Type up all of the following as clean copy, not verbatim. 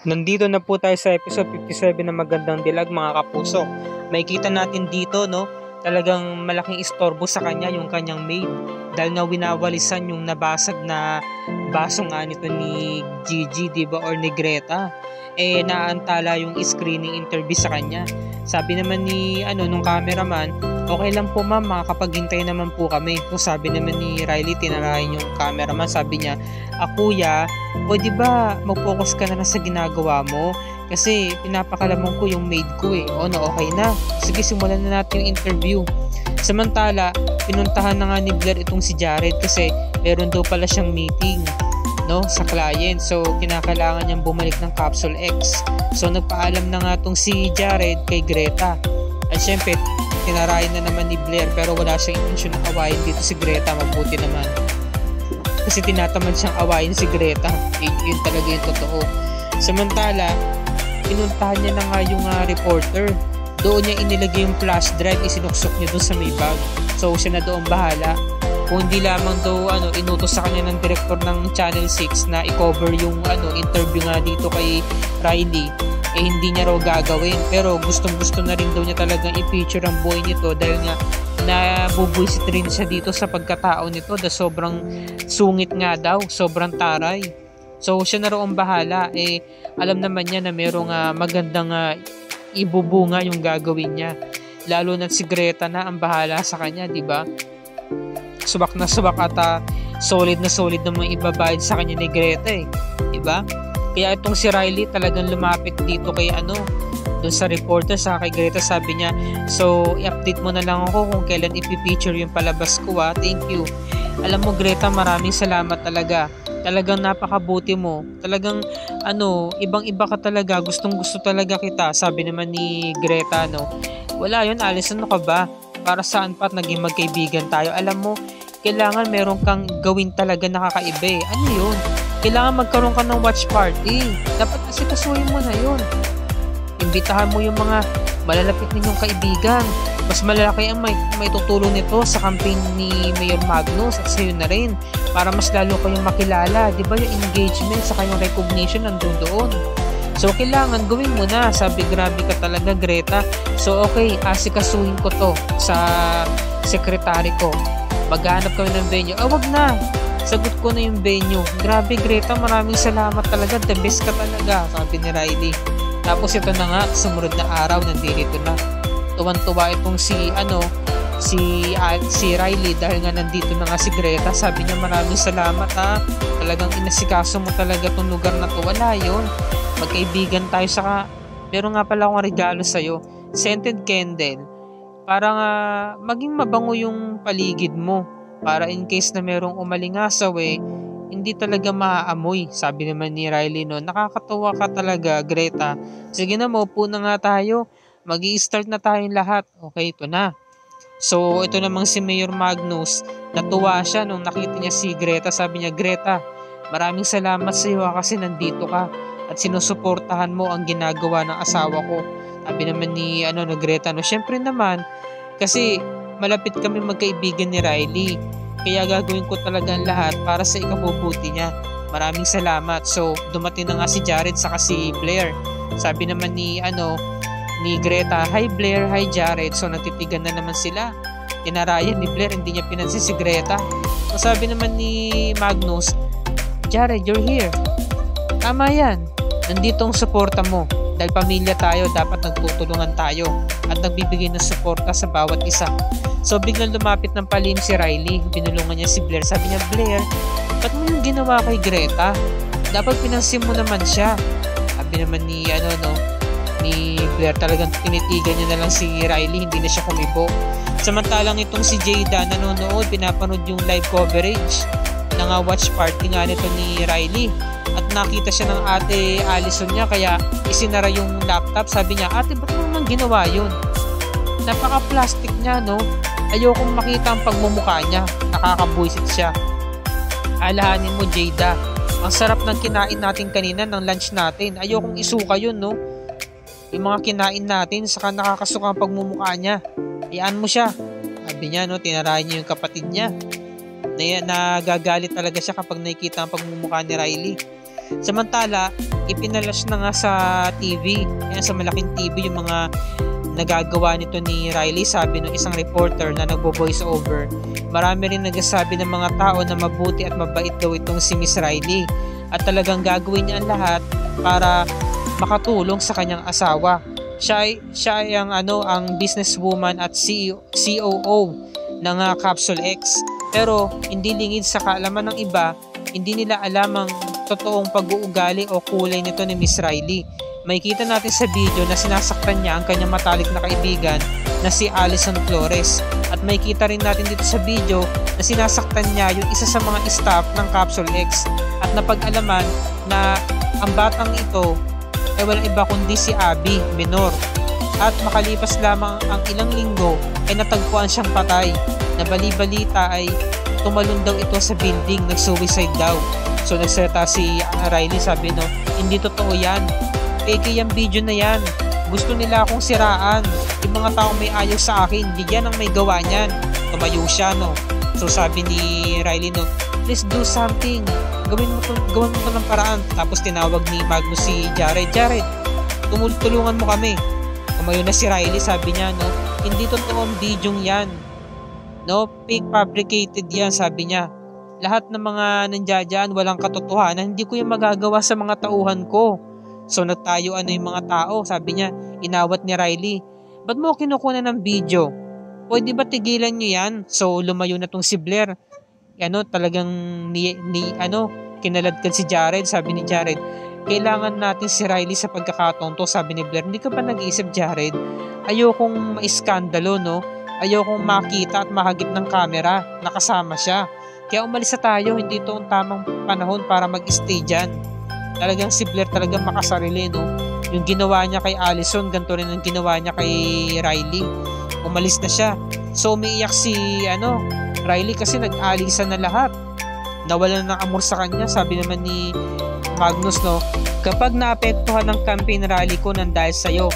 Nandito na po tayo sa episode 57 ng Magandang Dilag, mga kapuso. Makikita natin dito, no, talagang malaking istorbo sa kanya yung kanyang maid dahil nga winawalisan yung nabasag na baso nga nito ni Gigi, diba, or ni Greta. Naantala yung screening interview sa kanya. Sabi naman ni nung cameraman, okay lang po ma'am, makakapaghintay naman po kami. So sabi naman ni Riley, tinarayan yung cameraman, sabi niya, kuya, pwede ba mag-focus ka na lang sa ginagawa mo? Kasi pinapakalamang ko yung maid ko okay na. Sige, simulan na natin yung interview. Samantala, pinuntahan na nga ni Blair itong si Jared kasi meron daw pala siyang meeting, no, sa client. So kinakailangan niyang bumalik ng Capsule X. So nagpaalam na nga tong si Jared kay Greta. At syempre, tinarayan na naman ni Blair pero wala siyang intensyon na awayin dito si Greta. Mabuti naman. Kasi tinatamad siyang awayin si Greta. Yun talaga yung totoo. Samantala, pinuntahan niya na nga yung reporter. Doon niya inilagay yung flash drive, isinuksok niya doon sa may bag. So siya na doon bahala. Kung hindi lamang daw inutos sa kanya ng director ng Channel 6 na i-cover yung interview nga dito kay Riley, hindi niya raw gagawin. Pero gustong-gusto na rin daw niya talagang i-feature ang buhay nito dahil nga nabubuisit rin siya dito sa pagkatao nito dahil sobrang sungit nga daw, sobrang taray. So siya na raw ang bahala. Alam naman niya na merong magandang ibubunga yung gagawin niya. Lalo na si Greta na ang bahala sa kanya, di ba? Subak na subak at solid na mga ibabayad sa kanya ni Greta di ba? Kaya itong si Riley talagang lumapit dito kay doon sa reporter sa kay Greta, sabi niya, so i-update mo na lang ako kung kailan ipipicture yung palabas ko thank you. Alam mo Greta, maraming salamat talaga. Talagang napakabuti mo. Talagang ibang-iba ka talaga. Gustong-gusto talaga kita. Sabi naman ni Greta, wala yun, Alice, ka ba? Para saan pa at naging magkaibigan tayo? Alam mo, kailangan meron kang gawin talaga nakakaiba Ano yun? Kailangan magkaroon ka ng watch party. Dapat kasi kasuhin mo na yun. Imbitahan mo yung mga malalapit ninyong kaibigan. Mas malalaki ang may tutulong nito sa campaign ni Mayor Magnus at sa'yo na rin para mas lalo kayong makilala. Diba yung engagement sa kayong recognition nandun doon? So kailangan gawin mo na. Sabi, grabe ka talaga Greta. So okay, asikasuhin ko to sa sekretary ko. Maghanap kami ng venue. Wag na. Sagot ko na yung venue. Grabe Greta, maraming salamat talaga. The best ka talaga, sabi ni Riley. Tapos ito na nga, sumunod na araw, nandito na. Tuwan-tuwa itong si Riley dahil nga nandito na nga si Greta. Sabi niya, maraming salamat Talagang inasikaso mo talaga itong lugar na to. Wala yun. Magkaibigan tayo. Saka, meron nga pala akong regalo sa'yo. Scented candle. Para nga maging mabango yung paligid mo. Para in case na merong umalingasaw hindi talaga maaamoy. Sabi naman ni Riley nakakatawa ka talaga Greta. Sige na, maupo na nga tayo. Mag-i-start na tayong lahat. Okay, ito na. So, ito namang si Mayor Magnus, natuwa siya nung nakita niya si Greta. Sabi niya, Greta, maraming salamat sa iyo kasi nandito ka at sinusuportahan mo ang ginagawa ng asawa ko. Sabi naman ni Greta, syempre naman, kasi malapit kami magkaibigan ni Riley. Kaya gagawin ko talaga ang lahat para sa ikabubuti niya. Maraming salamat. So, dumating na nga si Jared saka si Blair. Sabi naman ni Greta, hi Blair, hi Jared. So nagtitigan na naman sila. Tinarayan ni Blair, hindi niya pinansin si Greta. So sabi naman ni Magnus, Jared, you're here. Tama yan. Nandito ang suporta mo. Dahil pamilya tayo, dapat nagtutulungan tayo at nagbibigay ng suporta sa bawat isa. So biglang lumapit ng palim si Riley. Binulungan niya si Blair. Sabi niya, Blair, ba't mo yung ginawa kay Greta? Dapat pinansin mo naman siya. Sabi naman ni Blair, talagang tinitigan niya na lang si Riley, hindi na siya kumibo. Samantalang itong si Jada nanonood, pinapanood yung live coverage ng watch party nga nito ni Riley. At nakita siya ng ate Allison niya, kaya isinara yung laptop. Sabi niya, ate, ba't mo naman ginawa yun? Napaka-plastic niya, Ayokong makita ang pagmumukha niya. Nakakabuisit siya. Alahanin mo, Jada, ang sarap ng kinain natin kanina ng lunch natin. Ayokong isuka yun, yung mga kinain natin, saka nakakasuka ang pagmumukha niya. Hayaan mo siya. Sabi niya, tinarayan niya yung kapatid niya. Nagagalit talaga siya kapag nakikita ang pagmumukha ni Riley. Samantala, ipinalash na nga sa TV, yan sa malaking TV yung mga nagagawa nito ni Riley. Sabi ng isang reporter na nagbo-voice over, marami rin nagsasabi ng mga tao na mabuti at mabait daw itong si Miss Riley at talagang gagawin niya ang lahat para makatulong sa kanyang asawa. Siya ay ang businesswoman at COO ng Capsule X. Pero hindi lingid sa kaalaman ng iba, hindi nila alam ang totoong pag-uugali o kulay nito ni Miss Riley. Makikita natin sa video na sinasaktan niya ang kanyang matalik na kaibigan na si Alison Flores. At makikita rin natin dito sa video na sinasaktan niya yung isa sa mga staff ng Capsule X. At napag-alaman na ang batang ito ay walang iba kundi si Abby, minor. At makalipas lamang ang ilang linggo ay natagpuan siyang patay. Na bali-balita ay tumalon daw ito sa building, nag-suicide daw. So nagsalita si Riley, sabi no, hindi totoo yan. Fake yung video na yan. Gusto nila akong siraan. Yung mga taong may ayaw sa akin, hindi yan ang may gawa niyan. Tumayo siya, no. So sabi ni Riley, no, please do something. Gawin mo to ng paraan. Tapos tinawag ni Magnus si Jared. Jared, tulungan mo kami. Tumayo na si Riley, sabi niya, no, hindi totoo ang video yan. No, fake fabricated yan, sabi niya. Lahat ng mga nandiyan walang katotohanan, hindi ko yung magagawa sa mga tauhan ko. So nagtayuan na yung mga tao, sabi niya, inawat ni Riley. Ba't mo kinukuha ng video? Pwede ba tigilan nyo yan? So lumayo na tong si Blair. Talagang kinaladkad si Jared, sabi ni Jared. Kailangan natin si Riley sa pagkakataon to, sabi ni Blair. Hindi ka ba nag-iisip, Jared? Ayokong maiskandalo, no? Ayokong makita at mahagip ng camera na kasama siya. Kaya umalis na tayo, hindi ito ang tamang panahon para mag-stay dyan. Talagang si Blair talagang makasarili, no? Yung ginawa niya kay Alison, ganito rin ang ginawa niya kay Riley. Umalis na siya. So umiiyak si Riley kasi nag-alisan na lahat. Nawalan ng amor sa kanya, sabi naman ni Magnus, no? Kapag naapektuhan ng campaign rally ko nang dahil sa'yo,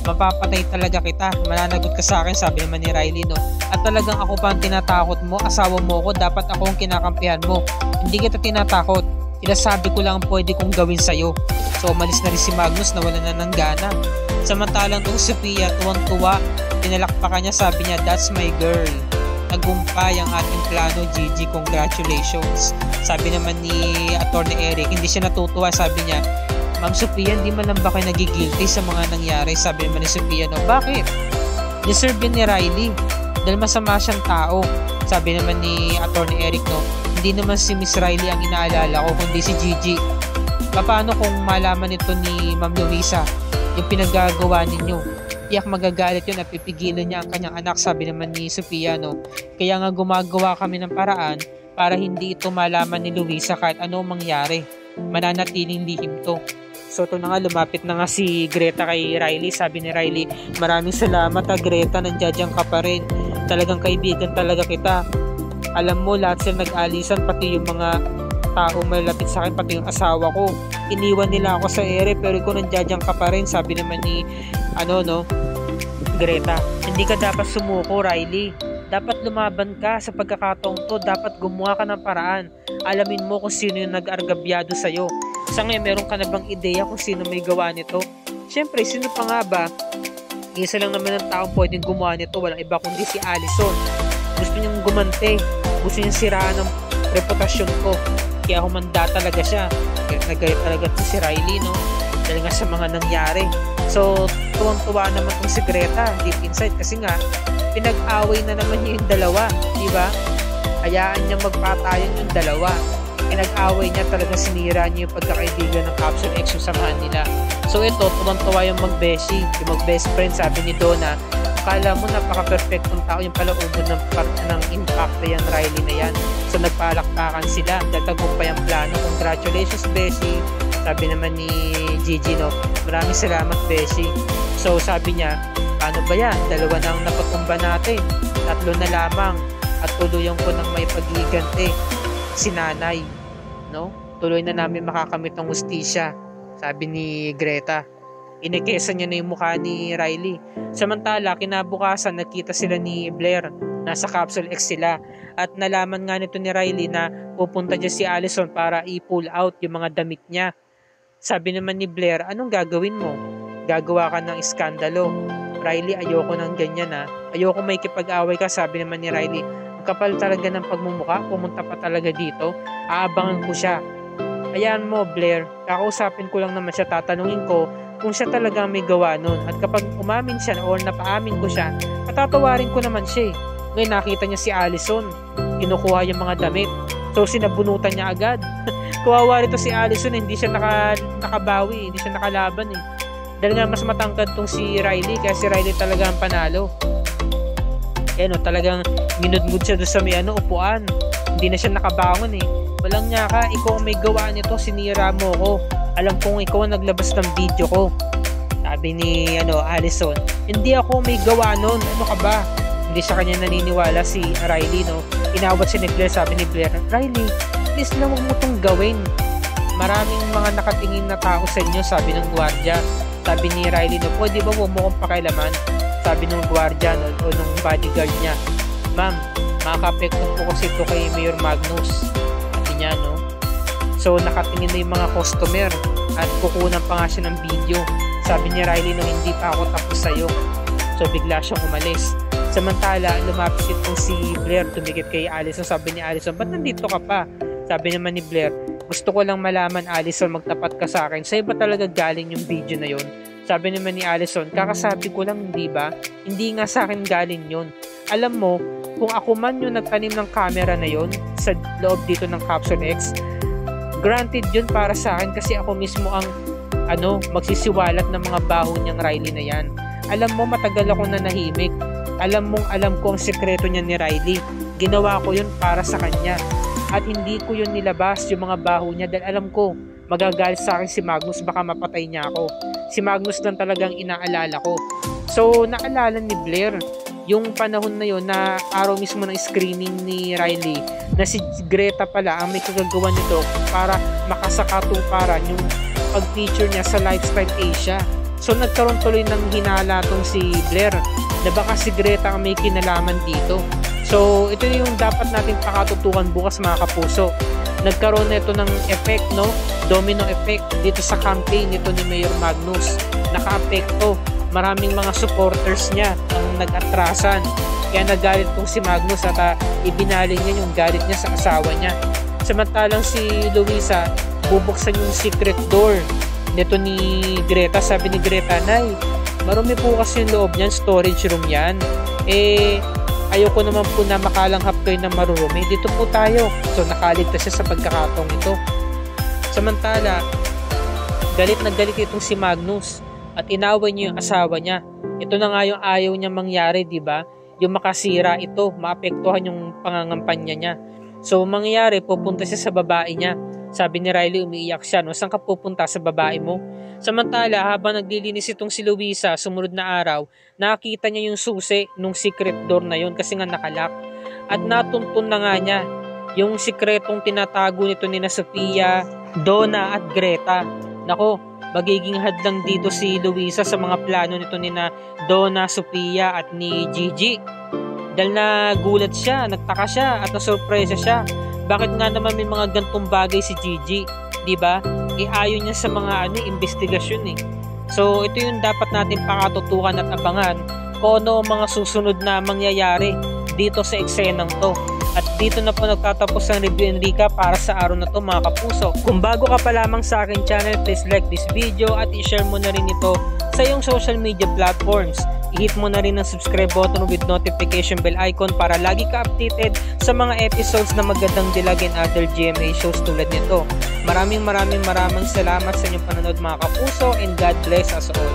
mapapatay talaga kita, mananagot ka sa akin, sabi naman ni Riley, no? At talagang ako pa ang tinatakot mo, asawa mo ko, dapat ako ang kinakampihan mo. Hindi kita tinatakot, sinasabi ko lang ang pwede kong gawin sa'yo. So umalis na rin si Magnus, nawala na ng gana. Samantalang tong Sophia, tuwang-tuwa, pinalakpakan niya, sabi niya, that's my girl. Nagumpay ang ating plano, Gigi, congratulations. Sabi naman ni Atty. Eric, hindi siya natutuwa, sabi niya, Ma'am Sophia, hindi man lang ba kayo nagigilty sa mga nangyari? Sabi naman ni Sophia, no, bakit? Deserve yun ni Riley dahil masama siyang tao. Sabi naman ni Atty. Eric, no, hindi naman si Miss Riley ang inaalala ko kundi si Gigi. Paano kung malaman ito ni Ma'am Luisa yung pinagagawa ninyo? Tiyak magagalit yun at pipigilan niya ang kanyang anak, sabi naman ni Sophia, no. Kaya nga gumagawa kami ng paraan para hindi ito malaman ni Luisa kahit ano mangyari. Mananatiling lihim to. So ito na nga, lumapit na nga si Greta kay Riley. Sabi ni Riley, maraming salamat Greta, nandiyan ka pa rin. Talagang kaibigan talaga kita. Alam mo, lahat sila nag-alisan, pati yung mga taong malapit sa akin, pati yung asawa ko. Iniwan nila ako sa ere, pero ikaw nandiyan ka pa rin. Sabi naman ni Greta, hindi ka dapat sumuko, Riley. Dapat lumaban ka sa pagkakataong to. Dapat gumawa ka ng paraan. Alamin mo kung sino yung nag-argabyado sa'yo. Sa ngayon, meron ka na bang ideya kung sino may gawa nito? Siyempre, sino pa nga ba? Isa lang naman ang taong pwedeng gumawa nito. Walang iba kundi si Alison. Gusto niyang gumante. Gusto niyang siraan ng reputasyon ko. Kaya humanda talaga siya. Nagalit talaga ito si Riley, no? Dahil nga sa mga nangyari. So, tuwang-tuwa naman itong si Greta deep inside kasi nga, pinag-away na naman niya yung dalawa, di ba? Hayaan niya magpatayan yung dalawa. Pinag-away niya, talaga sinira niya yung pagkakaibigan ng Capsule X yung samahan nila. So ito, tuwang-tuwa yung mag-beshi, yung mag-best friend, sabi ni Donna. Akala mo napaka-perfectong tao yung palaubod ng impact na yan, Riley na yan. So nagpalakpakan sila, datagumpay ang plano. Congratulations, Beshi. Sabi naman ni Gigi, no, maraming salamat, Beshi. So sabi niya, paano ba yan? Dalawa nang napatumba natin. 3 na lamang. At tuluyan ko ng may pag-iigante si nanay, no? Tuloy na namin makakamit ng hustisya, sabi ni Greta. Inikesa niya na yung mukha ni Riley. Samantala, kinabukasan nakita sila ni Blair. Nasa Capsule X sila. At nalaman nga nito ni Riley na pupunta dyan si Allison para i-pull out yung mga damit niya. Sabi naman ni Blair, anong gagawin mo? Gagawa ka ng iskandalo. Riley, ayoko ng ganyan ha. Ayoko may kipag-away ka, sabi naman ni Riley. Ang kapal talaga ng pagmumukha, pumunta pa talaga dito. Aabangan ko siya. Ayan mo, Blair, kakausapin ko lang naman siya, tatanungin ko kung siya talaga may gawa nun. At kapag umamin siya or napaamin ko siya, patatawarin ko naman siya eh. Ngayon nakita niya si Allison, kinukuha yung mga damit. So sinabunutan niya agad. Kawawa rito si Allison, hindi siya nakabawi, hindi siya nakalaban eh. Dahil nga mas matangkad tong si Riley, kaya si Riley talaga ang panalo. Kaya talagang minudmud siya doon sa may upuan. Hindi na siya nakabangon eh. Walang niya ka, ikaw ang may gawa nito, sinira mo ko. Alam kong ikaw ang naglabas ng video ko. Sabi ni Allison, hindi ako may gawa nun, ano ka ba? Hindi sa kanya naniniwala si Riley, no? Inawat si Blair, sabi ni Blair, Riley, please lang huwag mo itong gawin. Maraming mga nakatingin na tao sa inyo, sabi ng gwardiya. Sabi ni Riley, no, pwede ba huwag mo kong pakailaman? Sabi ng gwardiya o ng bodyguard niya, ma'am, makakapekto po kasi ito kay Mayor Magnus. Sabi niya, no? So, nakatingin na yung mga customer at kukunan pa nga siya ng video. Sabi ni Riley, no, hindi pa ako tapos sa'yo. So, bigla siyang umalis. Samantala, lumapit itong si Blair, tumikit kay Allison. Sabi ni Allison, ba't nandito ka pa? Sabi naman ni Blair, gusto ko lang malaman, Allison, magtapat ka sa akin. Sa'yo ba talaga galing yung video na yon? Sabi naman ni Allison, kakasabi ko lang, hindi ba? Hindi nga sa akin galing yon. Alam mo, kung ako man yung nagtanim ng camera na yon sa loob dito ng Capsule X, granted yun para sa akin kasi ako mismo ang magsisiwalat ng mga baho niyang Riley na yan. Alam mo, matagal ako nanahimik. Alam ko ang sekreto niya ni Riley. Ginawa ko yun para sa kanya. At hindi ko yun nilabas yung mga baho niya dahil alam ko, magagalit sa akin si Magnus, baka mapatay niya ako. Si Magnus lang talagang inaalala ko. So, naalala ni Blair yung panahon na yun na araw mismo ng screening ni Riley na si Greta pala ang may kagagawa nito para makasakatuparan yung pag-feature niya sa Lifestyle Asia. So, nagkaroon tuloy ng hinala tong si Blair na baka si Greta ang may kinalaman dito. So, ito yung dapat natin pakatutukan bukas mga kapuso. Nagkaroon na ito ng effect, no? Domino effect dito sa campaign nito ni Mayor Magnus. Naka-apekto. Maraming mga supporters niya ang nag-atrasan. Kaya nagalit tong si Magnus at ibinaling niya yung galit niya sa asawa niya. Samantalang si Luisa, bubuksan yung secret door nito ni Greta. Sabi ni Greta, Nay, marumi po kasi yung loob niyan, storage room yan. Ayoko naman po na makalanghap kayo ng marurumi. Dito po tayo. So, nakaligtas siya sa pagkakataong ito. Samantala, galit na galit itong si Magnus at inaway niya yung asawa niya. Ito na nga yung ayaw niya mangyari, di ba? Yung makasira ito, maapektuhan yung pangangampanya niya. So, mangyayari, pupunta siya sa babae niya. Sabi ni Riley, umiiyak siya, no? Saan ka pupunta, sa babae mo? Samantala, habang naglilinis itong si Luisa, sumunod na araw, nakita niya yung susi nung secret door na yun kasi nga nakalak. At natuntun na nga niya yung sikretong tinatago nito ni na Sofia, Donna at Greta. Nako, magiging hadlang dito si Luisa sa mga plano nito ni na Donna, Sofia at ni Gigi. Dahil nagulat siya, nagtaka siya at nasurpresa siya. Bakit nga naman may mga gantong bagay si Gigi? Diba? Ayaw niya sa mga investigasyon eh. So ito yung dapat natin pakatutukan at abangan kung ano ang mga susunod na mangyayari dito sa eksenang to. At dito na po nagtatapos ang review and recap para sa araw na to mga kapuso. Kung bago ka pa lamang sa aking channel, please like this video at i-share mo na rin ito sa iyong social media platforms. I-hit mo na rin ang subscribe button with notification bell icon para lagi ka updated sa mga episodes na magandang dilag and other GMA shows tulad nito. Maraming salamat sa inyong panonood mga kapuso and God bless us all.